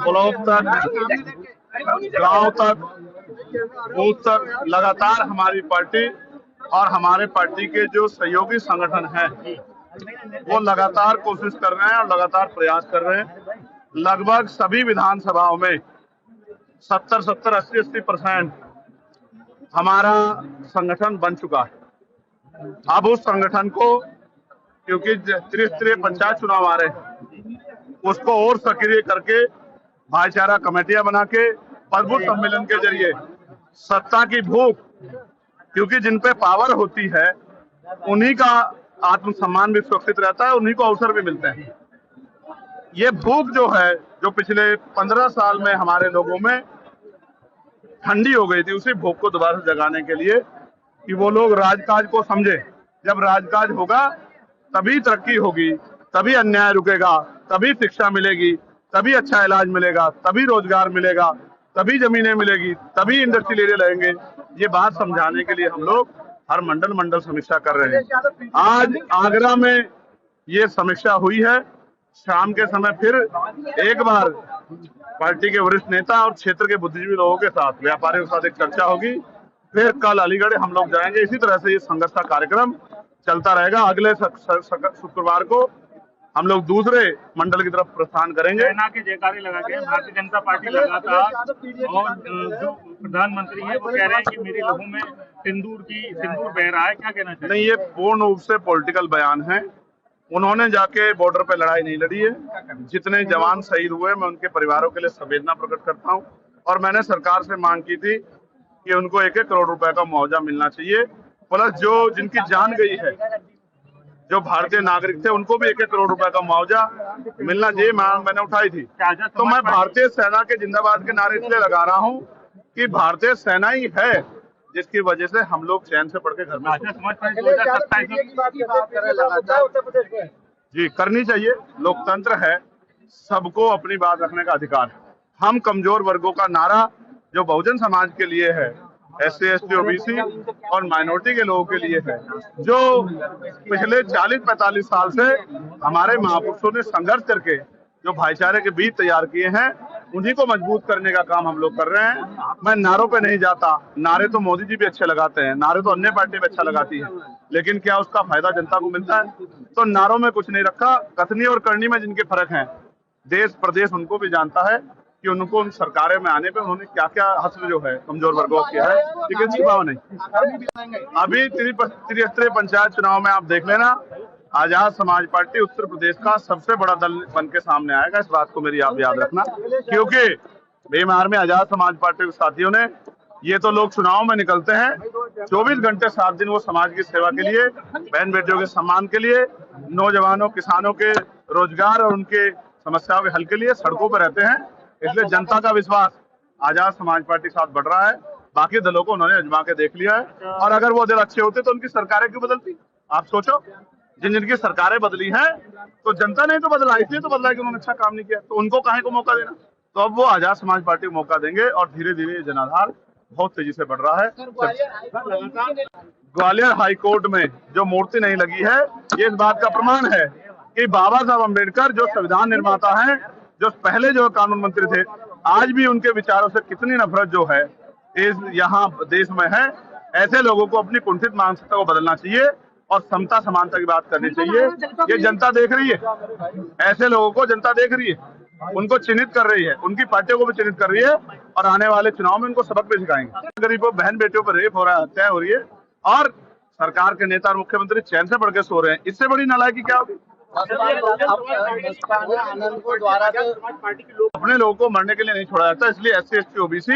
Block तक, गांव तक, बूथ तक लगातार हमारी पार्टी और हमारे पार्टी के जो सहयोगी संगठन हैं वो लगातार कोशिश कर रहे हैं और लगातार प्रयास कर रहे हैं। लगभग सभी विधानसभाओं में 70, 80% हमारा संगठन बन चुका है। अब उस संगठन को, क्योंकि त्रिस्तरीय पंचायत चुनाव आ रहे हैं, उसको और सक्रिय करके भाईचारा कमेटियां बना के प्रबुद्ध सम्मेलन के जरिए सत्ता की भूख, क्योंकि जिन पे पावर होती है उन्हीं का आत्मसम्मान भी सुरक्षित रहता है, उन्हीं को अवसर भी मिलते हैं। ये भूख जो है, जो पिछले 15 साल में हमारे लोगों में ठंडी हो गई थी, उसी भूख को दोबारा से जगाने के लिए कि वो लोग राजकाज को समझे। जब राजकाज होगा तभी तरक्की होगी, तभी अन्याय रुकेगा, तभी शिक्षा मिलेगी, तभी अच्छा इलाज मिलेगा, तभी रोजगार मिलेगा, तभी जमीनें मिलेगी, तभी इंडस्ट्रियल एरिया लगेंगे। ये बात समझाने के लिए हम लोग हर मंडल समीक्षा कर रहे हैं। आज आगरा में ये समीक्षा हुई है। शाम के समय फिर एक बार पार्टी के वरिष्ठ नेता और क्षेत्र के बुद्धिजीवी लोगों के साथ, व्यापारियों के साथ एक चर्चा होगी। फिर कल अलीगढ़ हम लोग जाएंगे। इसी तरह से ये संघर्ष का कार्यक्रम चलता रहेगा। अगले शुक्रवार को हम लोग दूसरे मंडल की तरफ प्रस्थान करेंगे। सेना के जयकारे लगा के भारतीय जनता पार्टी लगातार, और जो प्रधानमंत्री है वो कह रहे हैं कि मेरे लोगों में सिंदूर बह रहा है। क्या कहना चाहिए? नहीं, ये पूर्ण रूप से पॉलिटिकल बयान है। उन्होंने जाके बॉर्डर पे लड़ाई नहीं लड़ी है। जितने जवान शहीद हुए, मैं उनके परिवारों के लिए संवेदना प्रकट करता हूँ। और मैंने सरकार से मांग की थी कि उनको 1-1 करोड़ रुपए का मुआवजा मिलना चाहिए। प्लस जो जिनकी जान गई है, जो भारतीय नागरिक थे, उनको भी 1-1 करोड़ रुपए का मुआवजा मिलना चाहिए। मैंने उठाई थी। तो मैं भारतीय सेना के जिंदाबाद के नारे इसलिए लगा रहा हूँ कि भारतीय सेना ही है जिसकी वजह से हम लोग चैन से पढ़ के घर में जी करनी चाहिए। लोकतंत्र है, सबको अपनी बात रखने का अधिकार है। हम कमजोर वर्गों का नारा जो बहुजन समाज के लिए है, SC, ST, OBC और माइनॉरिटी के लोगों के लिए है, जो पिछले 40-45 साल से हमारे महापुरुषों ने संघर्ष करके जो भाईचारे के बीज तैयार किए हैं, उन्हीं को मजबूत करने का काम हम लोग कर रहे हैं। मैं नारों पे नहीं जाता। नारे तो मोदी जी भी अच्छे लगाते हैं, नारे तो अन्य पार्टी भी अच्छा लगाती है, लेकिन क्या उसका फायदा जनता को मिलता है? तो नारों में कुछ नहीं रखा। कथनी और करनी में जिनके फर्क हैं, देश प्रदेश उनको भी जानता है कि उनको उन सरकारें में आने पे उन्होंने क्या क्या हासिल जो है कमजोर वर्गों किया है, लेकिन छिपाव नहीं। अभी त्रिस्तरीय पंचायत चुनाव में आप देख लेना, आजाद समाज पार्टी उत्तर प्रदेश का सबसे बड़ा दल बन के सामने आएगा। इस बात को मेरी आप याद रखना, क्योंकि बेमार में आजाद समाज पार्टी के साथियों ने, ये तो लोग चुनाव में निकलते हैं 24 घंटे 7 दिन, वो समाज की सेवा के लिए, बहन बेटियों के सम्मान के लिए, नौजवानों किसानों के रोजगार और उनके समस्याओं के हल के लिए सड़कों पर रहते हैं। इसलिए जनता का विश्वास आजाद समाज पार्टी के साथ बढ़ रहा है। बाकी दलों को उन्होंने आजमा के देख लिया है, और अगर वो दल अच्छे होते तो उनकी सरकारें क्यों बदलती? आप सोचो, जिनकी सरकारें बदली हैं तो जनता ने तो बदला, इसलिए तो बदला कि उन्होंने अच्छा काम नहीं किया, तो उनको काहे को मौका देना? तो अब वो आजाद समाज पार्टी को मौका देंगे और धीरे धीरे ये जनाधार बहुत तेजी से बढ़ रहा है। ग्वालियर हाईकोर्ट में जो मूर्ति नहीं लगी है, ये इस बात का प्रमाण है कि बाबा साहब अम्बेडकर जो संविधान निर्माता हैं, जो पहले जो कानून मंत्री थे, आज भी उनके विचारों से कितनी नफरत जो है इस यहाँ देश में है। ऐसे लोगों को अपनी कुंठित मानसिकता को बदलना चाहिए और समता समानता की बात करनी चाहिए। ये जनता देख रही है, ऐसे लोगों को जनता देख रही है, उनको चिन्हित कर रही है, उनकी पार्टियों को भी चिन्हित कर रही है, और आने वाले चुनाव में उनको सबक भी सिखाएंगे। गरीबों बहन बेटियों पर रेप हो रहा है, हत्या हो रही है, और सरकार के नेता और मुख्यमंत्री चैन से पढ़ के सो रहे हैं। इससे बड़ी नालायकी क्या होगी? अपने लोगों को मरने के लिए नहीं छोड़ा जाता, इसलिए SC, ST, OBC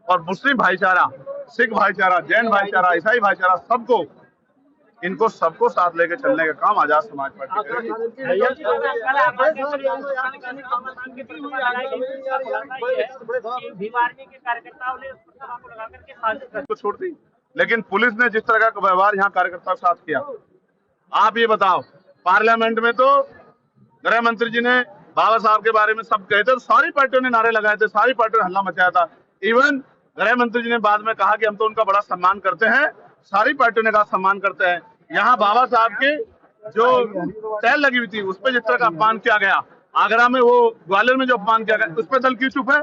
और मुस्लिम भाईचारा, सिख भाईचारा, जैन भाईचारा, ईसाई भाईचारा, सबको, इनको सबको साथ लेके चलने का काम आजाद समाज पार्टी करेगी। तो छोड़ दी, लेकिन पुलिस ने जिस तरह का व्यवहार यहाँ कार्यकर्ताओं के साथ किया, आप ये बताओ, पार्लियामेंट में तो गृह मंत्री जी ने बाबा साहब के बारे में सब कहे थे, तो सारी पार्टियों ने नारे लगाए थे, सारी पार्टियों ने हल्ला मचाया था। इवन गृह मंत्री जी ने बाद में कहा कि हम तो उनका बड़ा सम्मान करते हैं, सारी पार्टियों ने कहा सम्मान करते हैं। यहाँ बाबा साहब की जो टैल लगी हुई थी, उस पर जिस तरह का अपमान किया गया, आगरा में वो ग्वालियर में जो अपमान किया गया उस पर दल की चुप है।